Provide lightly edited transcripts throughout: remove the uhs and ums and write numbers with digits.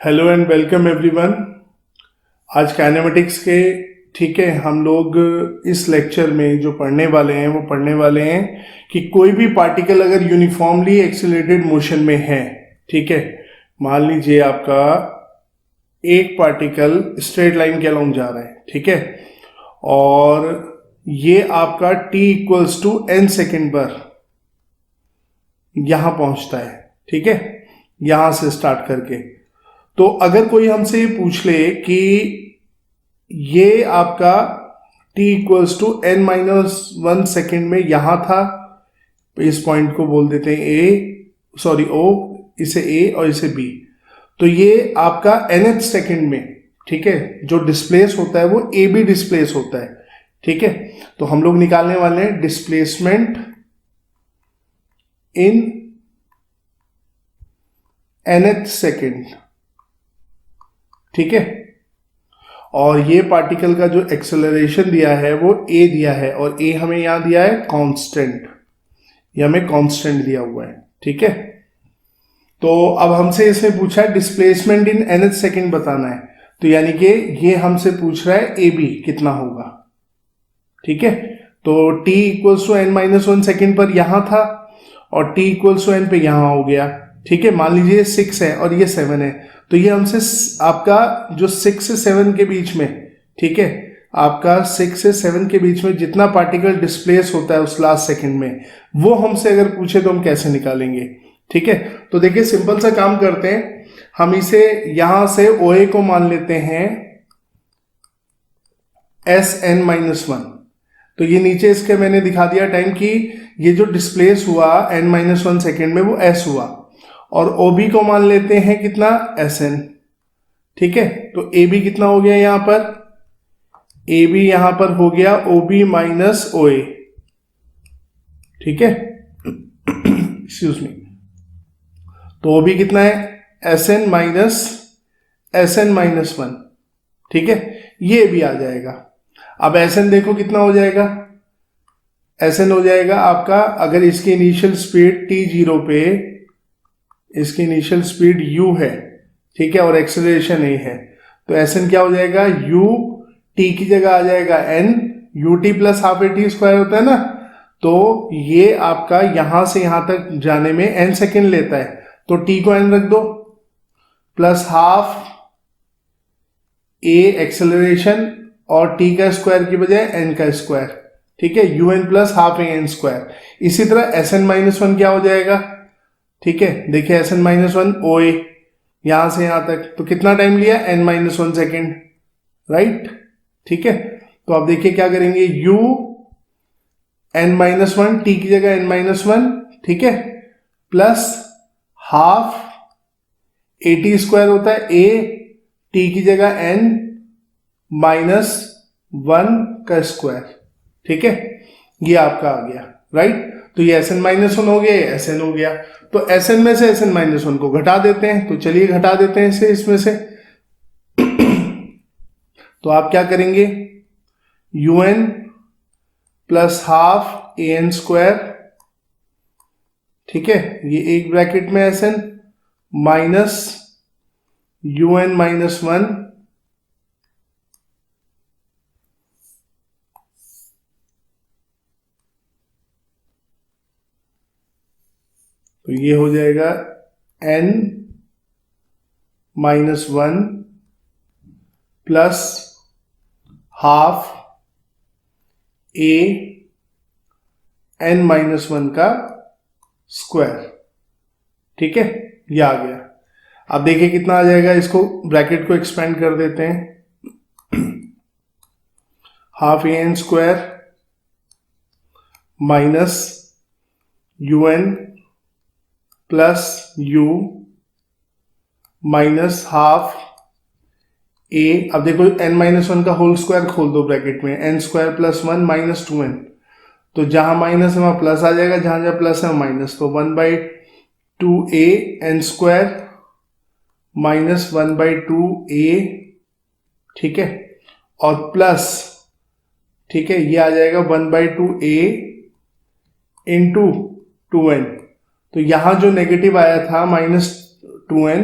Hello and welcome everyone. आज kinematics के ठीक है, हम लोग इस लेक्चर में जो पढ़ने वाले हैं वो पढ़ने वाले हैं कि कोई भी पार्टिकल अगर यूनिफॉर्मली एक्सेलरेटेड मोशन में है, ठीक है, मान लीजिए आपका एक पार्टिकल स्ट्रेट लाइन के अलोंग जा रहा है, ठीक है, और ये आपका t equals to n second पर यहां पहुंचता है, ठीक है, यहां से स्टार्ट करके। तो अगर कोई हमसे ये पूछ ले कि ये आपका t equals to n-1 second में यहां था, इस पॉइंट को बोल देते हैं O, इसे A और इसे B। तो ये आपका nth सेकेंड में, ठीक है, जो डिस्प्लेस होता है वो AB डिस्प्लेस होता है, ठीक है। तो हम लोग निकालने वाले हैं डिस्प्लेसमेंट इन nth सेकेंड, ठीक है। और ये पार्टिकल का जो एक्सेलरेशन दिया है वो a दिया है, और a हमें यहां दिया है कांस्टेंट, ये हमें कांस्टेंट दिया हुआ है, ठीक है। तो अब हमसे इसमें पूछा है डिस्प्लेसमेंट इन nth सेकेंड बताना है, तो यानी कि ये हमसे पूछ रहा है ab कितना होगा, ठीक है। तो t equals to n-1 second पर यहां था और t इक्वल्स टू n पे यहां हो गया, ठीक है। मान लीजिए 6 है और ये 7 है, तो ये हमसे आपका जो 6 से 7 के बीच में, ठीक है, आपका 6 से 7 के बीच में जितना पार्टिकल डिस्प्लेस होता है उस लास्ट सेकंड में, वो हमसे अगर पूछे तो हम कैसे निकालेंगे, ठीक है। तो देखिए सिंपल सा काम करते हैं, हम इसे यहां से OA को मान लेते हैं Sn-1। तो ये नीचे इसके मैंने दिखा दिया टाइम कि ये जो डिस्प्लेस हुआ n-1 सेकेंड में वो s हुआ, और OB को मान लेते हैं कितना Sn, ठीक है। तो AB कितना हो गया यहां पर, AB यहां पर हो गया OB माइनस OA, ठीक है, एक्सक्यूज मी। तो OB कितना है Sn माइनस 1, ठीक है, ये भी आ जाएगा। अब Sn देखो कितना हो जाएगा, Sn हो जाएगा आपका, अगर इसकी इनिशियल स्पीड t0 पे, इसकी इनिशियल स्पीड u है, ठीक है, और एक्सेलरेशन a है, तो Sn क्या हो जाएगा, u t की जगह आ जाएगा n, ut plus half at square होता है ना। तो ये आपका यहां से यहां तक जाने में n सेकेंड लेता है, तो t को n रख दो, प्लस हाफ a एक्सेलरेशन और t का स्क्वायर की बजाय n का स्क्वायर, ठीक है, un plus half an square. इसी तरह Sn-1 क्या हो जाएगा, ठीक है, देखिए Sn-1 OA यहां से यहां तक, तो कितना टाइम लिया n-1 सेकेंड, राइट, ठीक है। तो आप देखिए क्या करेंगे, u n-1 t की जगह n-1, ठीक है, प्लस हाफ at स्क्वायर होता है a, t की जगह n माइनस 1 का स्क्वायर, ठीक है, ये आपका आ गया, राइट। तो ये Sn-1 हो गया, Sn हो गया। तो Sn में से Sn-1 को घटा देते हैं, तो चलिए घटा देते हैं इसे इसमें से। तो आप क्या करेंगे, un plus half an square, ठीक है, ये एक ब्रैकेट में Sn माइनस un माइनस 1, तो ये हो जाएगा n-1 plus half a n-1 का स्क्वायर, ठीक है, ये आ गया। अब देखिए कितना आ जाएगा, इसको ब्रैकेट को एक्सपेंड कर देते हैं, half an square minus un plus u minus half a। अब देखो n-1 का होल स्क्वायर खोल दो ब्रैकेट में, n square plus 1 minus 2n, तो जहां माइनस है वहां प्लस आ जाएगा, जहां जहां प्लस है माइनस, तो 1/2a n square minus 1/2a, ठीक है, और प्लस, ठीक है, ये आ जाएगा 1/2a इंटू 2n। तो यहां जो नेगेटिव आया था -2n,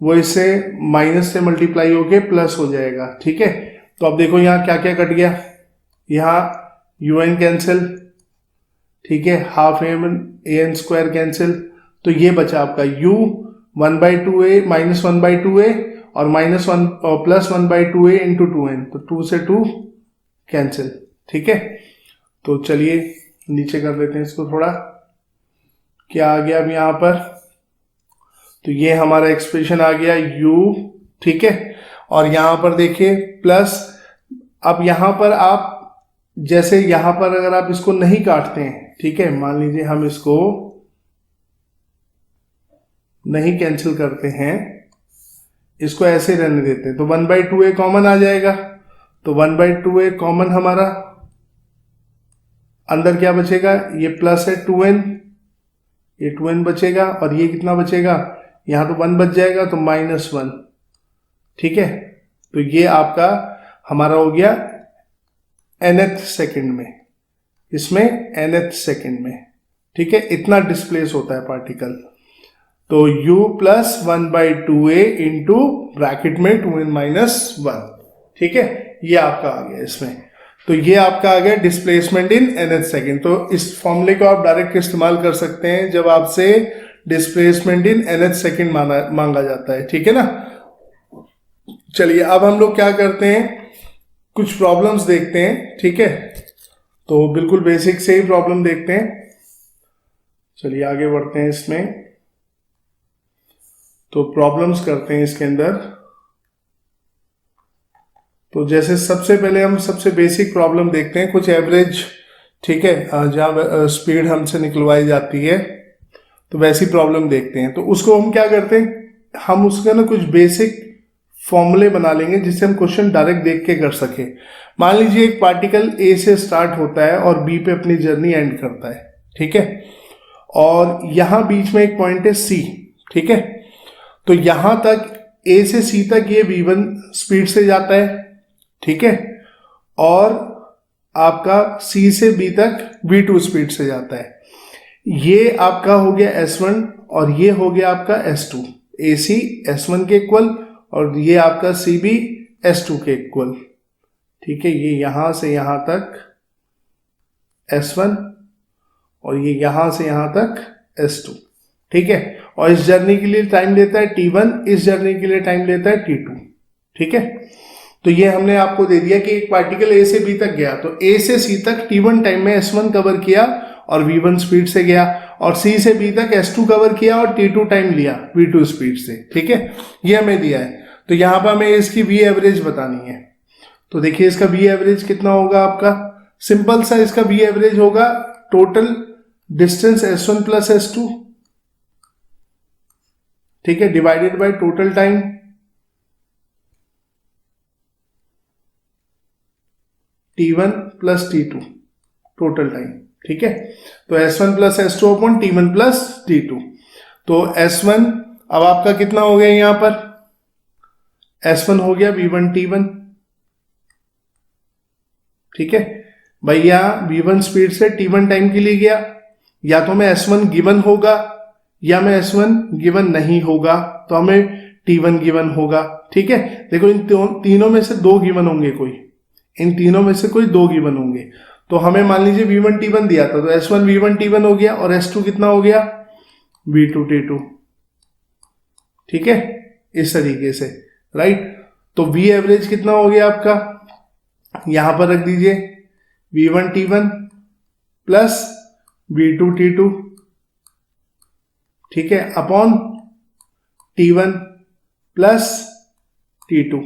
वो इससे माइनस से मल्टीप्लाई होके प्लस हो जाएगा। ठीक है, तो अब देखो यहाँ क्या क्या कट गया, यहाँ un कैंसिल, ठीक है, हाफ an स्क्वायर कैंसिल, तो ये बचा आपका u 1/2a माइनस 1/2a और माइनस 1 और प्लस 1/2a इंटू 2n, तो 2 से 2 कैंसिल। ठीक है, तो चलिए नीचे कर लेते हैं इसको थोड़ा, क्या आ गया अब यहाँ पर, तो ये हमारा एक्सप्रेशन आ गया u। ठीक है, और यहां पर देखिए प्लस, अब यहां पर आप जैसे यहां पर अगर आप इसको नहीं काटते हैं, ठीक है, मान लीजिए हम इसको नहीं कैंसिल करते हैं, इसको ऐसे रहने देते हैं, तो 1/2a कॉमन आ जाएगा, तो 1/2a कॉमन हमारा, अंदर क्या बचेगा, ये प्लस है 2n, ये 2n बचेगा, और ये कितना बचेगा, यहां तो 1 बच जाएगा, तो -1। ठीक है, तो ये आपका हमारा हो गया nth सेकंड में, इसमें nth सेकंड में। ठीक है, इतना डिस्प्लेस होता है पार्टिकल, तो u plus 1/2a into bracket में 2n - 1। ठीक है, ये आपका आ गया इसमें, तो ये आपका आ गया डिस्प्लेसमेंट इन nth सेकंड। तो इस फॉर्मूले को आप डायरेक्ट इस्तेमाल कर सकते हैं जब आपसे डिस्प्लेसमेंट इन nth सेकंड मांगा जाता है। ठीक है ना, चलिए अब हम लोग क्या करते हैं, कुछ प्रॉब्लम्स देखते हैं। ठीक है, तो बिल्कुल बेसिक से ही प्रॉब्लम देखते हैं, चलिए आगे बढ़ते हैं इसमें, तो प्रॉब्लम्स करते हैं इसके अंदर। तो जैसे सबसे पहले हम सबसे बेसिक प्रॉब्लम देखते हैं, कुछ एवरेज, ठीक है, जहाँ स्पीड हमसे निकलवाई जाती है, तो वैसी प्रॉब्लम देखते हैं। तो उसको हम क्या करते हैं, हम उसका ना कुछ बेसिक फॉर्मूले बना लेंगे जिससे हम क्वेश्चन डायरेक्ट देख के कर सके। मान लीजिए एक पार्टिकल ए से स्टार्ट होता है और बी पे अपनी जर्नी एंड करता है। ठीक है, और यहां बीच में एक पॉइंट है सी। ठीक है, तो यहां तक ए से सी तक ये v1 स्पीड से जाता है। ठीक है, और आपका सी से बी तक v2 स्पीड से जाता है। ये आपका हो गया S1 और ये हो गया आपका S2। AC S1 के इक्वल और ये आपका CB S2 के इक्वल। ठीक है, ये यहां से यहां तक S1 और ये यहां से यहां तक S2। ठीक है, और इस जर्नी के लिए टाइम लेता है T1, इस जर्नी के लिए टाइम लेता है T2। ठीक है, तो ये हमने आपको दे दिया कि एक पार्टिकल A से B तक गया, तो A से C तक T1 टाइम में S1 कवर किया और V1 स्पीड से गया, और C से B तक S2 कवर किया और T2 टाइम लिया V2 स्पीड से। ठीक है, ये हमें दिया है, तो यहां पर हमें इसकी V एवरेज बतानी है। तो देखिए इसका V एवरेज कितना होगा आपका, सिंपल सा इसका V एवरेज होगा total distance S1 plus S2, ठीक है, divided by total time, T1 plus T2 total time. ठीक है, तो S1 plus S2 upon T1 plus T2। तो S1 अब आपका कितना हो गया, यहां पर S1 हो गया V1 T1। ठीक है भैया, V1 स्पीड से T1 टाइम के लिए गया, या तो मैं S1 गिवन होगा या मैं S1 गिवन नहीं होगा, तो हमें T1 गिवन होगा। ठीक है, देखो इन तीनों में से दो गिवन होंगे, कोई इन तीनों में से कोई दो गिवन होंगे, तो हमें मान लीजिए V1 T1 दिया था, तो S1 V1 T1 हो गया और S2 कितना हो गया V2 T2। ठीक है, इस तरीके से, राइट। तो V एवरेज कितना हो गया आपका, यहां पर रख दीजिए V1 T1 plus V2 T2, ठीक है, upon T1 plus T2,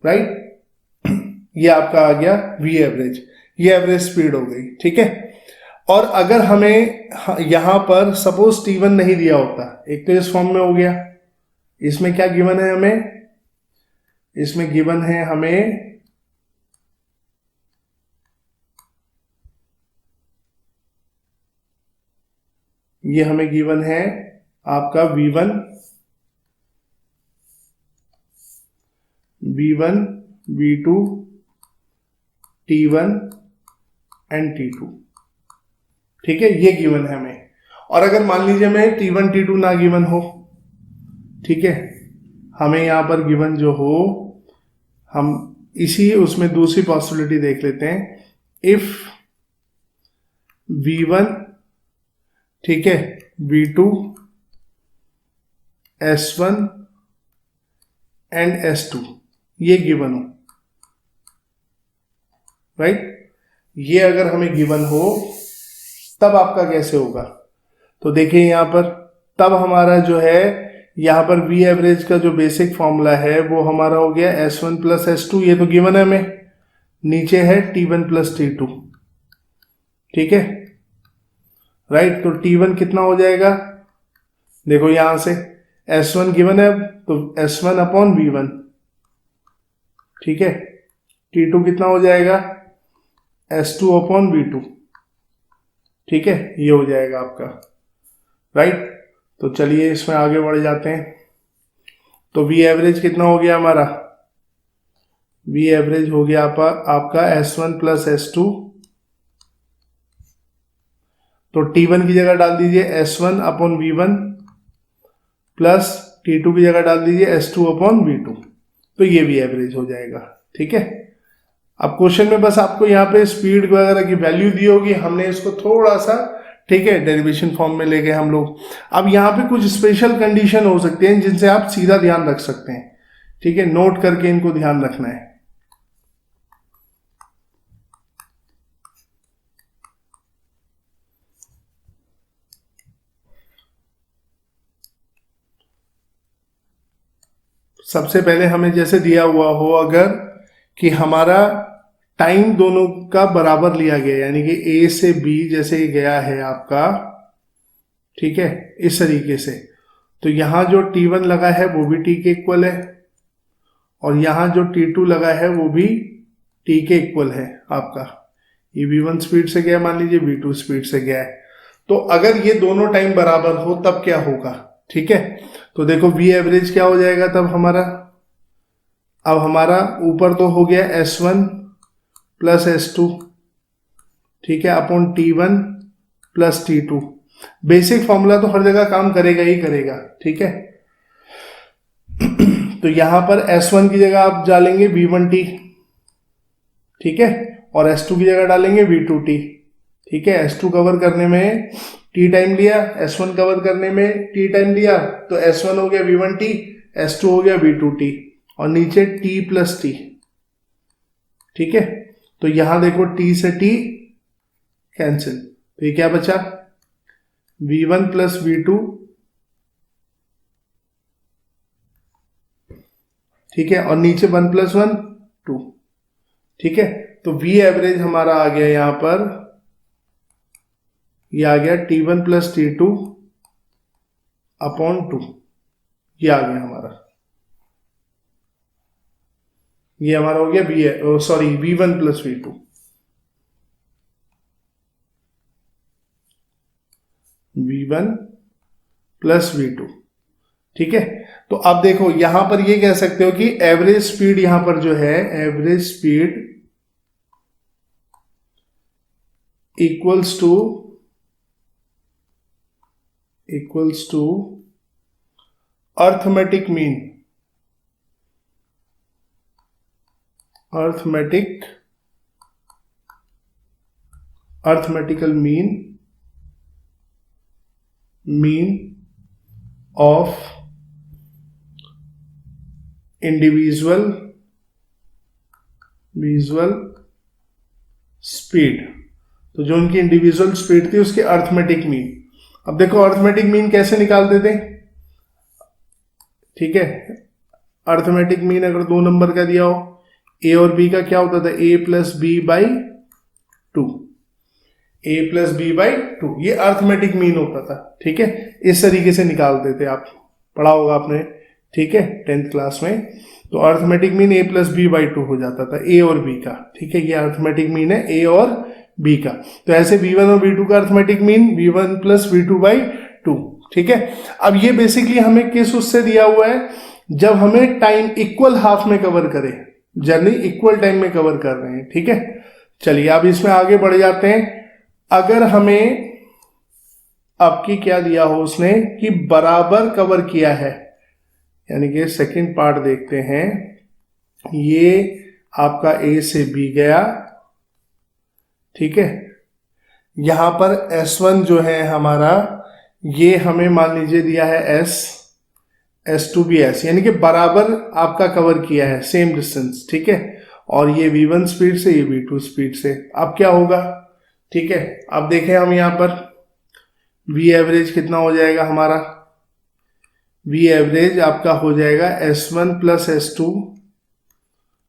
right. ये आपका आ गया V एवरेज, ये एवरेज स्पीड हो गई। ठीक है, और अगर हमें यहां पर सपोज T1 नहीं दिया होता, एक तो इस फॉर्म में हो गया, इसमें क्या गिवन है हमें, इसमें गिवन है हमें ये हमें गिवन है आपका V1 V2 T1 and T2। ठीक है, ये गिवन है हमें। और अगर मान लीजिए हमें T1 T2 ना गिवन हो, ठीक है, हमें यहाँ पर गिवन जो हो, हम इसी उसमें दूसरी पॉसिबिलिटी देख लेते हैं। इफ V1, ठीक है, V2, S1 एंड S2 ये गिवन हो, राइट, ये अगर हमें गिवन हो तब आपका कैसे होगा? तो देखिए यहाँ पर, तब हमारा जो है यहाँ पर V एवरेज का जो बेसिक फॉर्मूला है वो हमारा हो गया S1 प्लस S2, ये तो गिवन है हमें, नीचे है T1 प्लस T2, ठीक है, राइट। तो T1 कितना हो जाएगा, देखो यहां से S1 गिवन है तो S1 अपॉन V1, ठीक है, T2 कितना हो जाएगा S2 अपॉन V2, ठीक है, ये हो जाएगा आपका, राइट। तो चलिए इसमें आगे बढ़ जाते हैं। तो V एवरेज कितना हो गया हमारा, V एवरेज हो गया आपका S1 प्लस S2, तो T1 की जगह डाल दीजिए S1 upon V1 plus T2 की जगह डाल दीजिए S2 अपॉन V2, तो ये V एवरेज हो जाएगा, ठीक है। अब क्वेश्चन में बस आपको यहाँ पे स्पीड वगैरह की वैल्यू दी होगी, हमने इसको थोड़ा सा, ठीक है, डेरिवेशन फॉर्म में ले गए हम लोग। अब यहाँ पे कुछ स्पेशल कंडीशन हो सकते हैं जिनसे आप सीधा ध्यान रख सकते हैं, ठीक है, नोट करके इनको ध्यान रखना है। सबसे पहले हमें जैसे दिया हुआ हो अगर कि हमारा टाइम दोनों का बराबर लिया गया, यानी कि A से B जैसे गया है आपका, ठीक है, इस तरीके से, तो यहां जो T1 लगा है वो भी T के इक्वल है और यहां जो T2 लगा है वो भी T के इक्वल है आपका। ये V1 स्पीड से गया, मान लीजिए V2 स्पीड से गया है, तो अगर ये दोनों टाइम बराबर हो तब क्या होगा, ठीक है। तो देखो V एवरेज क्या हो जाएगा तब हमारा, अब हमारा ऊपर तो हो गया S1 प्लस S2, ठीक है, upon T1 plus T2, basic formula तो हर जगह काम करेगा ही करेगा, ठीक है। तो यहां पर S1 की जगह आप डालेंगे V1T, ठीक है, और S2 की जगह डालेंगे V2T, ठीक है। S2 कवर करने में T टाइम लिया, S1 कवर करने में T टाइम लिया, तो S1 हो गया V1T, S2 हो गया V2T, और नीचे T प्लस T, ठीक है। तो यहां देखो T से T कैंसिल, तो ये क्या बचा, V1 प्लस V2, ठीक है, और नीचे 1 प्लस 1 2, ठीक है। तो V एवरेज हमारा आ गया यहां पर, ये आ गया T1 प्लस T2 अपॉन 2, ये आ गया हमारा, ये हमारा हो गया V1 plus V2, V1 plus V2, ठीक है। तो अब देखो यहां पर ये कह सकते हो कि एवरेज स्पीड यहां पर जो है, average speed equals to arithmetic mean, arithmetical mean of individual speed, तो जो उनकी इंडिविजुअल स्पीड थी उसके अर्थमेटिक मीन। अब देखो अर्थमेटिक मीन कैसे निकालते थे, ठीक है, अर्थमेटिक मीन अगर 2 नंबर का दिया हो, A और B का क्या होता था, A plus B by 2, A plus B by 2, ये अर्थमेटिक मीन होता था, ठीक है। इस तरीके से निकालते थे, आप पढ़ा होगा आपने, ठीक है, 10th क्लास में। तो arithmetic mean A plus B by 2 हो जाता था, A और B का, ठीक है, ये अर्थमेटिक मीन है A और B का। तो ऐसे V1 और V2 का arithmetic mean V1 plus V2 by 2, ठीक है। अब ये बेसिकली हमें किस उससे दिया हुआ है, जब हमें टाइम इक्वल हाफ में कवर करे, जर्नी इक्वल टाइम में कवर कर रहे हैं, ठीक है। चलिए अब इसमें आगे बढ़ जाते हैं। अगर हमें आपकी क्या दिया हो उसने कि बराबर कवर किया है, यानी कि सेकंड पार्ट देखते हैं। ये आपका ए से बी गया, ठीक है। यहां पर S1 जो है हमारा, ये हमें मान लीजिए दिया है S, S2 भी S, यानी कि बराबर आपका कवर किया है, सेम डिस्टेंस, ठीक है। और ये V1 स्पीड से, ये V2 स्पीड से। अब क्या होगा, ठीक है। अब देखें हम यहां पर V एवरेज कितना हो जाएगा हमारा, V एवरेज आपका हो जाएगा S1 प्लस S2,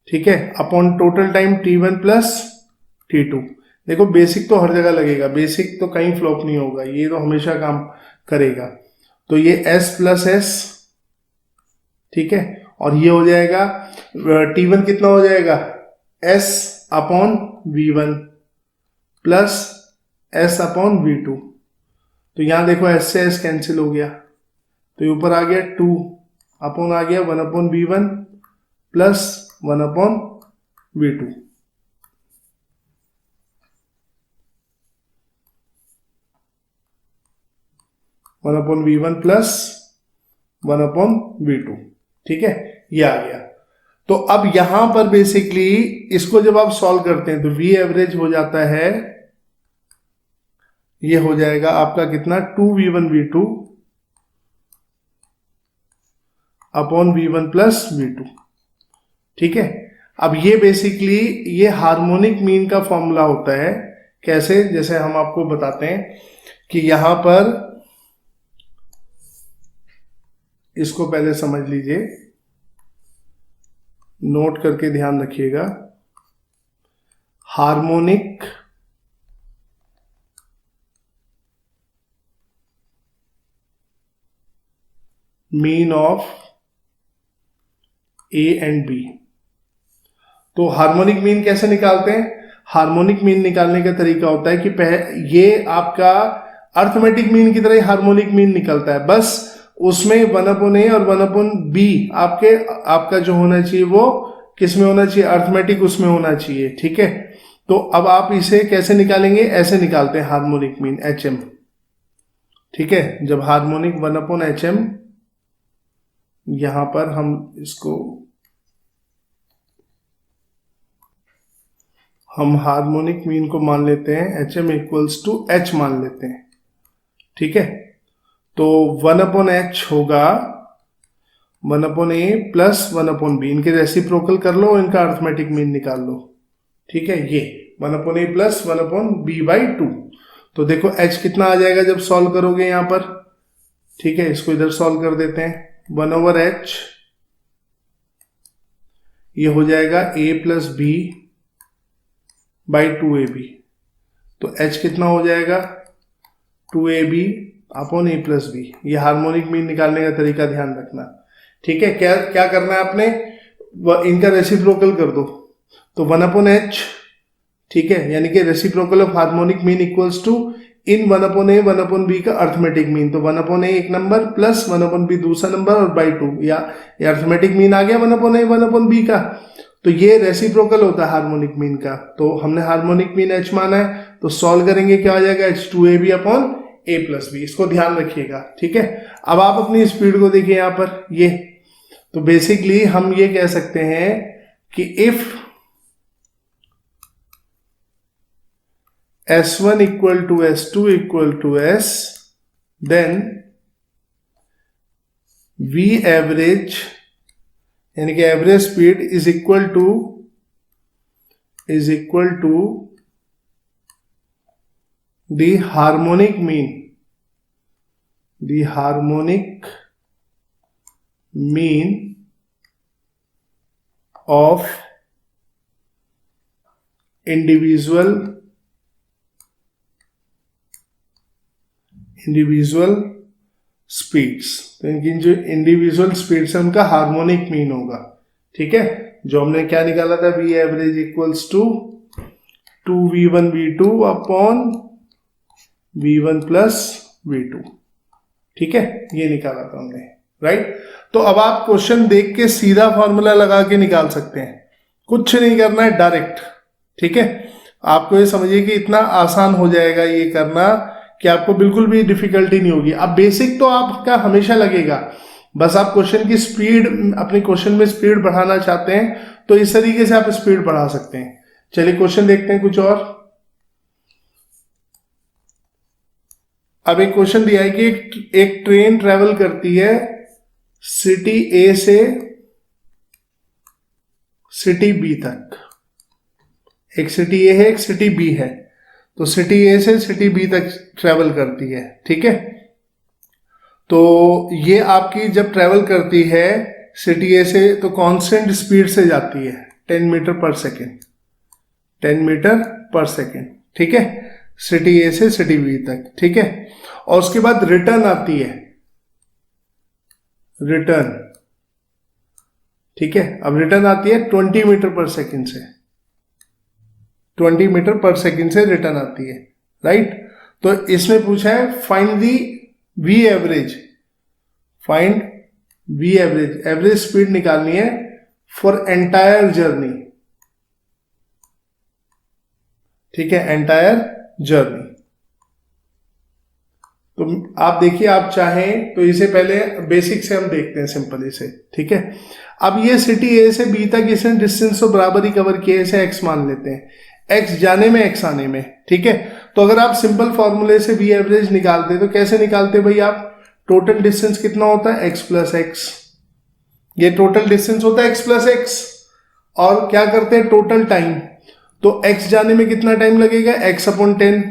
ठीक है, upon total time T1 plus T2। देखो बेसिक तो हर जगह लगेगा, बेसिक तो कहीं फ्लॉप नहीं होगा, ये तो हमेशा काम करेगा। तो ये S प्लस S, ठीक है, और ये हो जाएगा T1 कितना हो जाएगा, S upon V1 plus S upon V2। तो यहां देखो S से S कैंसिल हो गया, तो ये ऊपर आ गया 2 अपॉन आ गया 1 upon V1 plus 1 upon V2। One upon V1 plus 1 upon V2, ठीक है, ये आ गया। तो अब यहां पर बेसिकली इसको जब आप सॉल्व करते हैं तो V एवरेज हो जाता है, ये हो जाएगा आपका कितना, 2V1 V2 upon V1 plus V2, ठीक है। अब ये बेसिकली ये हार्मोनिक मीन का फॉर्मूला होता है। कैसे, जैसे हम आपको बताते हैं कि यहां पर इसको पहले समझ लीजिए, नोट करके ध्यान रखिएगा। Harmonic mean of A and B. तो हार्मोनिक मीन कैसे निकालते हैं, हार्मोनिक मीन निकालने का तरीका होता है कि ये आपका अर्थमेटिक मीन की तरह हार्मोनिक मीन निकलता है, बस उसमें 1 अपॉन ए और 1 अपॉन बी आपका जो होना चाहिए वो किस में होना चाहिए, अर्थमेटिक उसमें होना चाहिए, ठीक है। तो अब आप इसे कैसे निकालेंगे, ऐसे निकालते हैं हार्मोनिक मीन HM, ठीक है। जब हार्मोनिक 1 अपॉन HM, यहां पर हम इसको हम हार्मोनिक मीन को मान लेते हैं HM इक्वल्स टू H मान लेते हैं, ठीक है। तो 1 अपॉन H होगा 1 upon A plus 1 upon B, इनके रेसिप्रोकल कर लो, इनका अर्थमेटिक मीन निकाल लो, ठीक है। ये 1 upon A plus 1 upon B by 2। तो देखो H कितना आ जाएगा जब सॉल्व करोगे यहां पर, ठीक है। इसको इधर सॉल्व कर देते हैं, 1 ओवर H, ये हो जाएगा A plus B by 2AB। तो H कितना हो जाएगा, 2AB upon A plus B. ये हार्मोनिक मीन निकालने का तरीका ध्यान रखना, ठीक है। क्या क्या करना है आपने, इनका रेसिप्रोकल कर दो, तो 1 अपॉन H, ठीक है, यानी कि reciprocal of harmonic mean equals to इन 1 अपॉन A 1 अपॉन B का अर्थमेटिक मीन। तो 1 अपॉन A एक नंबर प्लस 1 अपॉन B दूसरा नंबर और बाई 2, या अर्थमेटिक मीन आ गया 1 अपॉन A 1 अपॉन B का। तो ये रेसिप्रोकल होता है हार्मोनिक मीन का। तो हमने हार्मोनिक मीन H माना है, तो सॉल्व करेंगे क्या आ जाएगा, H 2AB upon A plus B. इसको ध्यान रखिएगा, ठीक है। अब आप अपनी स्पीड को देखिए यहां पर, ये तो बेसिकली हम ये कह सकते हैं कि if S1 equal to S2 equal to S, then V average यानी कि average speed is equal to the harmonic mean of individual speeds. तो इनकी जो इंडिविजुअल स्पीड्स है उनका हार्मोनिक मीन होगा, ठीक है। जो हमने क्या निकाला था, V average equals to 2V1 V2 upon V1 plus V2, ठीक है, ये निकाला था हमने, राइट। तो अब आप क्वेश्चन देख के सीधा फॉर्मूला लगा के निकाल सकते हैं, कुछ नहीं करना है, डायरेक्ट, ठीक है। आपको ये समझिए कि इतना आसान हो जाएगा ये करना कि आपको बिल्कुल भी डिफिकल्टी नहीं होगी। अब बेसिक तो आपका हमेशा लगेगा, बस आप क्वेश्चन की स्पीड, अपने क्वेश्चन में स्पीड बढ़ाना चाहते हैं तो इस तरीके से आप स्पीड बढ़ा सकते हैं। चलिए क्वेश्चन देखते हैं कुछ और। अब एक क्वेश्चन दिया है कि एक ट्रेन ट्रेवल करती है सिटी ए से सिटी बी तक। एक सिटी ए है, एक सिटी बी है, तो सिटी ए से सिटी बी तक ट्रेवल करती है, ठीक है। तो ये आपकी जब ट्रेवल करती है सिटी ए से तो कांस्टेंट स्पीड से जाती है 10 मीटर पर सेकेंड, 10 मीटर पर सेकेंड, ठीक है, सिटी ए से सिटी बी तक, ठीक है। और उसके बाद रिटर्न आती है, रिटर्न, ठीक है। अब रिटर्न आती है 20 मीटर पर सेकेंड से, 20 मीटर पर सेकेंड से रिटर्न आती है, राइट। तो इसने पूछा है find the V average, find V average, average speed निकालनी है फॉर एंटायर जर्नी, ठीक है, एंटायर जर्नी। तो आप देखिए, आप चाहें तो इसे पहले बेसिक से हम देखते हैं, सिंपल इसे, ठीक है। अब ये सिटी ए से बी तक इसने डिस्टेंस तो बराबर ही कवर किया, इसे एक्स मान लेते हैं, एक्स जाने में एक्स आने में, ठीक है। तो अगर आप सिंपल फॉर्मूले से वी एवरेज निकालते तो कैसे निकालते भाई आप, टोटल डिस्टेंस कितना होता है एक्स प्लस एक्स, ये टोटल डिस्टेंस होता है एक्स प्लस एक्स, और क्या करते हैं टोटल टाइम, तो एक्स जाने में कितना टाइम लगेगा, एक्स अपॉन 10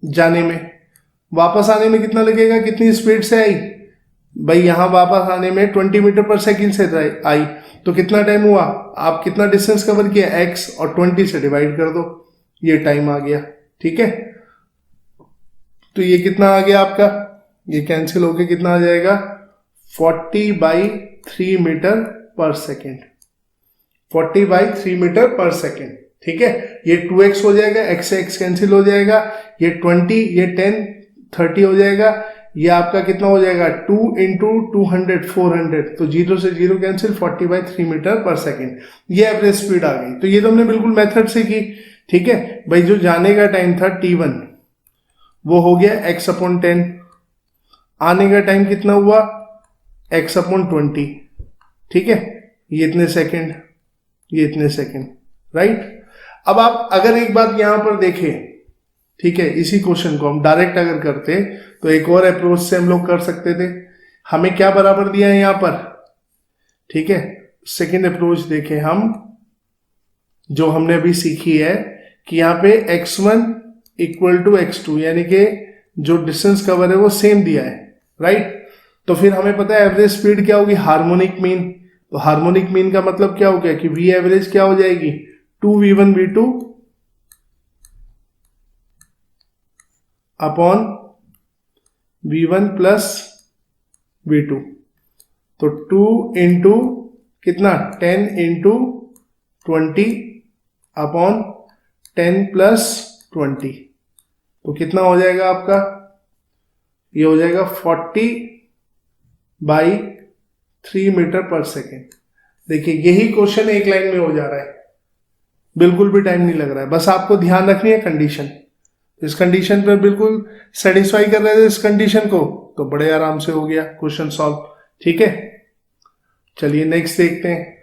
जाने में, वापस आने में कितना लगेगा, कितनी स्पीड से आई भाई, यहां वापस आने में 20 मीटर पर सेकंड से आई, तो कितना टाइम हुआ, आप कितना डिस्टेंस कवर किया, एक्स, और 20 से डिवाइड कर दो, ये टाइम आ गया, ठीक है। तो ये कितना आ गया आपका, ये कैंसिल होके कितना आ जाएगा, 40/3 मीटर पर सेकेंड, 40/3 मीटर पर सेकेंड, ठीक है। ये 2x हो जाएगा, x से x कैंसिल हो जाएगा, ये 20, ये 10, 30 हो जाएगा, ये आपका कितना हो जाएगा 2 × 200 400, तो 0 से 0 कैंसिल, 40/3 मीटर पर सेकेंड, ये एवरेज स्पीड आ गई। तो ये तो हमने बिल्कुल मेथड से की, ठीक है भाई। जो जाने का टाइम था t1 वो हो गया x अपॉन 10, आने का टाइम कितना हुआ x अपॉन 20, ठीक है, ये इतने सेकेंड, ये इतने सेकेंड, राइट। अब आप अगर एक बात यहां पर देखें, ठीक है, इसी क्वेश्चन को हम डायरेक्ट अगर करते तो एक और अप्रोच से हम लोग कर सकते थे। हमें क्या बराबर दिया है यहां पर, ठीक है, सेकेंड अप्रोच देखें हम, जो हमने अभी सीखी है कि यहाँ पे x1 = x2, यानी कि जो डिस्टेंस कवर है वो सेम दिया है, राइट। तो फिर हमें पता है एवरेज स्पीड क्या होगी, हार्मोनिक मीन। तो हार्मोनिक मीन का मतलब क्या हो गया कि वी एवरेज क्या हो जाएगी, 2v1 v2 upon v1 plus v2, तो 2 × कितना 10 × 20 अपॉन 10 + 20, तो कितना हो जाएगा आपका, ये हो जाएगा 40/3 मीटर पर सेकेंड। देखिए यही क्वेश्चन एक लाइन में हो जा रहा है, बिल्कुल भी टाइम नहीं लग रहा है, बस आपको ध्यान रखनी है कंडीशन। इस कंडीशन पर बिल्कुल सेटिस्फाई कर रहे थे इस कंडीशन को, तो बड़े आराम से हो गया क्वेश्चन सॉल्व, ठीक है। चलिए नेक्स्ट देखते हैं,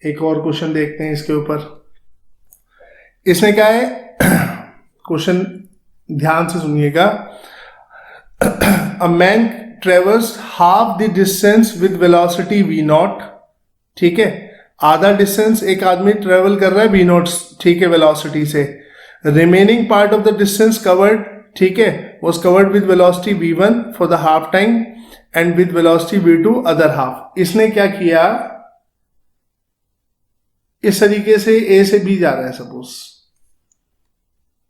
एक और क्वेश्चन देखते हैं इसके ऊपर। इसमें क्या है, क्वेश्चन ध्यान से सुनिएगा। A man ट्रेवर्स half the distance with velocity v0, ठीक है, आधा डिस्टेंस एक आदमी ट्रेवल कर रहा है v0, ठीक है, वेलोसिटी से। Remaining part of the distance covered, ठीक है, was covered with velocity v1 for the half time and with velocity v2 other half। इसने क्या किया, इस तरीके से a से b जा रहा है सपोज,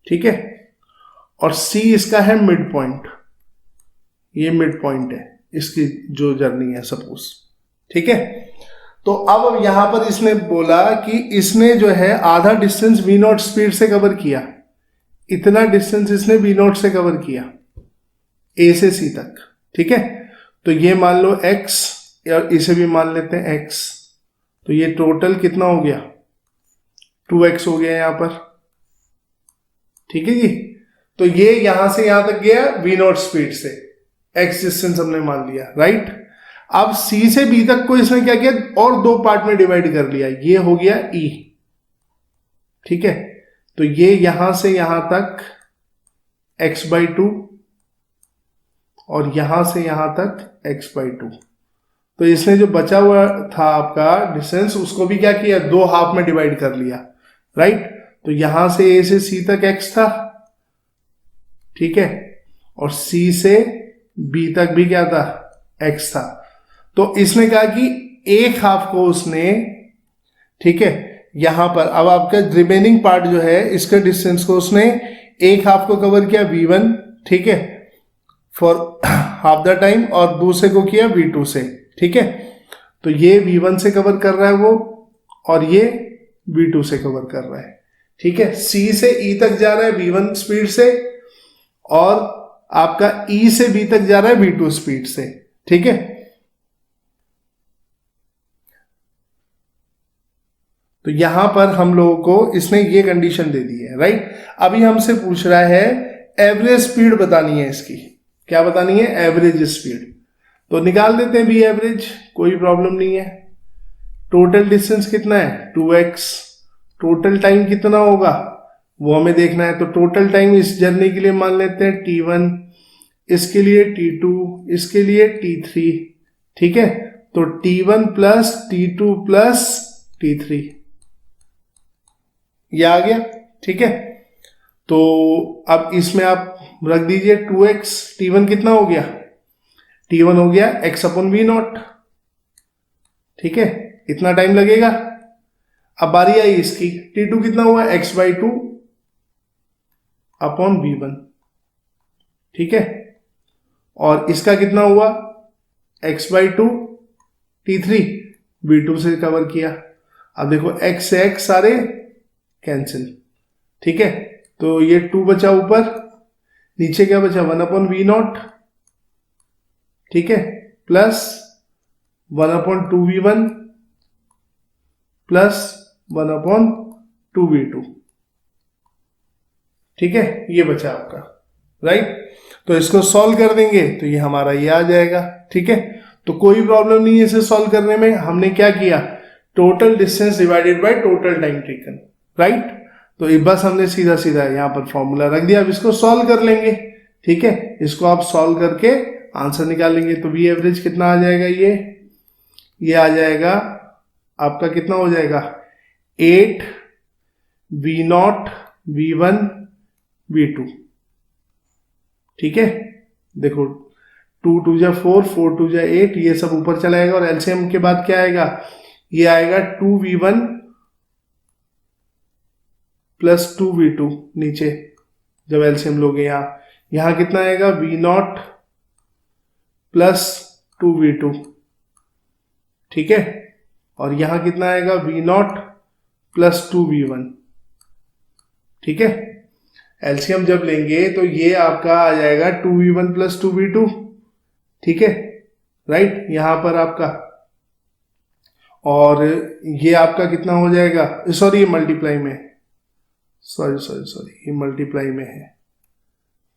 ठीक है, और c इसका है मिड पॉइंट, ये मिड पॉइंट है इसकी जो जर्नी है सपोज, ठीक है। तो अब यहां पर इसने बोला कि इसने जो है आधा डिस्टेंस v0 स्पीड से कवर किया, इतना डिस्टेंस इसने v0 से कवर किया a से c तक, ठीक है। तो ये मान लो x, और इसे भी मान लेते हैं x, तो ये टोटल कितना हो गया 2x हो गया यहां पर, ठीक है जी। तो ये यहां से यहां तक गया v0 स्पीड से, x डिस्टेंस हमने मान लिया, राइट। अब C से B तक को इसने क्या किया, और दो पार्ट में डिवाइड कर लिया, ये हो गया E, ठीक है। तो ये यहां से यहां तक x/2 और यहां से यहां तक x/2। तो इसने जो बचा हुआ था आपका डिस्टेंस, उसको भी क्या किया, दो हाफ में डिवाइड कर लिया, राइट। तो यहां से A से C तक x था, ठीक है, और C से B तक भी क्या था, x था। तो इसने कहा कि एक हाफ को उसने, ठीक है, यहां पर अब आपका रिमेनिंग पार्ट जो है इसके डिस्टेंस को उसने एक हाफ को कवर किया V1, ठीक है, फॉर हाफ द टाइम, और दूसरे को किया V2 से, ठीक है। तो ये V1 से कवर कर रहा है वो, और ये V2 से कवर कर रहा है, ठीक है। C से E तक जा रहा है V1 स्पीड से, और आपका E से B तक जा रहा है V2 स्पीड से, ठीक है। तो यहां पर हम लोगों को इसने ये कंडीशन दे दी है, राइट। अभी हमसे पूछ रहा है एवरेज स्पीड बतानी है इसकी, क्या बतानी है, एवरेज स्पीड। तो निकाल देते हैं भी एवरेज, कोई प्रॉब्लम नहीं है। टोटल डिस्टेंस कितना है, 2x, टोटल टाइम कितना होगा वो हमें देखना है। तो टोटल टाइम इस जर्नी के लिए मान लेते हैं t1, इसके लिए t2, इसके लिए t3, ठीक है। तो t1 plus t2 plus t3, ये आ गया, ठीक है। तो अब इसमें आप रख दीजिए 2x, t1 कितना हो गया, t1 हो गया x/v0, ठीक है, इतना टाइम लगेगा। अब बारी आई इसकी, t2 कितना हुआ, x/2 अपॉन v1, ठीक है, और इसका कितना हुआ, x/2, t3 v2 से कवर किया। अब देखो x से x सारे कैंसिल, ठीक है। तो ये 2 बचा ऊपर, नीचे क्या बचा, 1/v0, ठीक है, प्लस 1/2v1 प्लस 1/2v2, ठीक है, ये बचा आपका, राइट। तो इसको सॉल्व कर देंगे तो ये हमारा ये आ जाएगा, ठीक है। तो कोई प्रॉब्लम नहीं है इसे सॉल्व करने में। हमने क्या किया, total distance divided by total time taken, right. तो बस हमने सीधा सीधा यहाँ पर फॉर्मूला रख दिया। अब इसको सॉल्व कर लेंगे, ठीक है, इसको आप सॉल्व करके आंसर निकालेंगे। तो वी एवरेज कितना आ जाएगा, ये आ जाएगा आपका, कितना हो जाएगा, 8 v0 v1 v2, ठीक है। देखो 2 2 जा 4, 4 2 जा 8, ये सब ऊपर चला जाएगा, और एलसीएम के बाद क्या आएगा, ये आएगा 2v1 प्लस 2v2 नीचे, जब एलसीएम लोगे यहां कितना आएगा, v0 प्लस 2v2, ठीक है, और यहां कितना आएगा, v0 प्लस 2v1, ठीक है। एलसीएम जब लेंगे तो ये आपका आ जाएगा 2v1 प्लस 2v2, ठीक है, राइट, यहां पर आपका, और ये आपका कितना हो जाएगा, सॉरी ये मल्टीप्लाई में, सॉरी ये मल्टीप्लाई में है,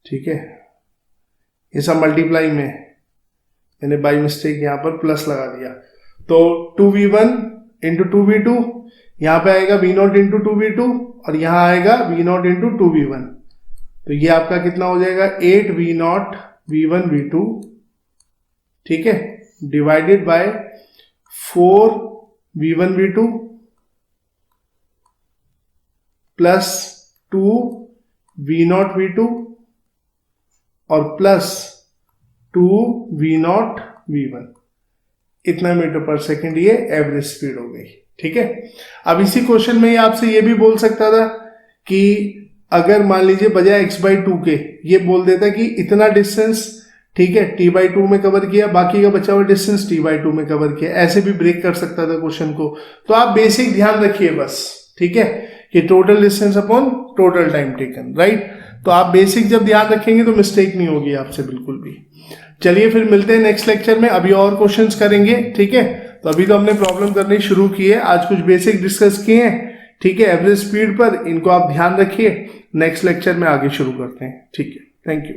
ठीक है, ये सब मल्टीप्लाई में है, मैंने बाई मिस्टेक यहां पर प्लस लगा दिया। तो 2v1 इंटू 2v2, यहां पे आएगा v0 इंटू 2v2, और यहां आएगा v0 इंटू 2v1। तो ये आपका कितना हो जाएगा, 8 v0 v1 v2, ठीक है, divided by 4 v1 v2 plus 2 v0 v2 और प्लस 2 v0 v1, इतना मीटर पर सेकेंड ये एवरेज स्पीड हो गई, ठीक है। अब इसी क्वेश्चन में आपसे ये भी बोल सकता था कि अगर मान लीजिए बजाय x/2 के ये बोल देता कि इतना डिस्टेंस, ठीक है, t/2 में कवर किया, बाकी का बचा हुआ डिस्टेंस t/2 में कवर किया, ऐसे भी ब्रेक कर सकता था क्वेश्चन को। तो आप बेसिक ध्यान रखिए बस, ठीक है, कि total distance upon total time taken, right. तो आप बेसिक जब ध्यान रखेंगे तो मिस्टेक नहीं होगी आपसे बिल्कुल भी। चलिए फिर मिलते हैं नेक्स्ट लेक्चर में, अभी और क्वेश्चंस करेंगे, ठीक है। तो अभी तो हमने प्रॉब्लम करनी शुरू की है, आज कुछ बेसिक डिस्कस किए हैं, ठीक है, एवरेज स्पीड पर, इनको आप ध्यान रखिए। नेक्स्ट लेक्चर में आगे शुरू करते हैं, ठीक है, थैंक यू।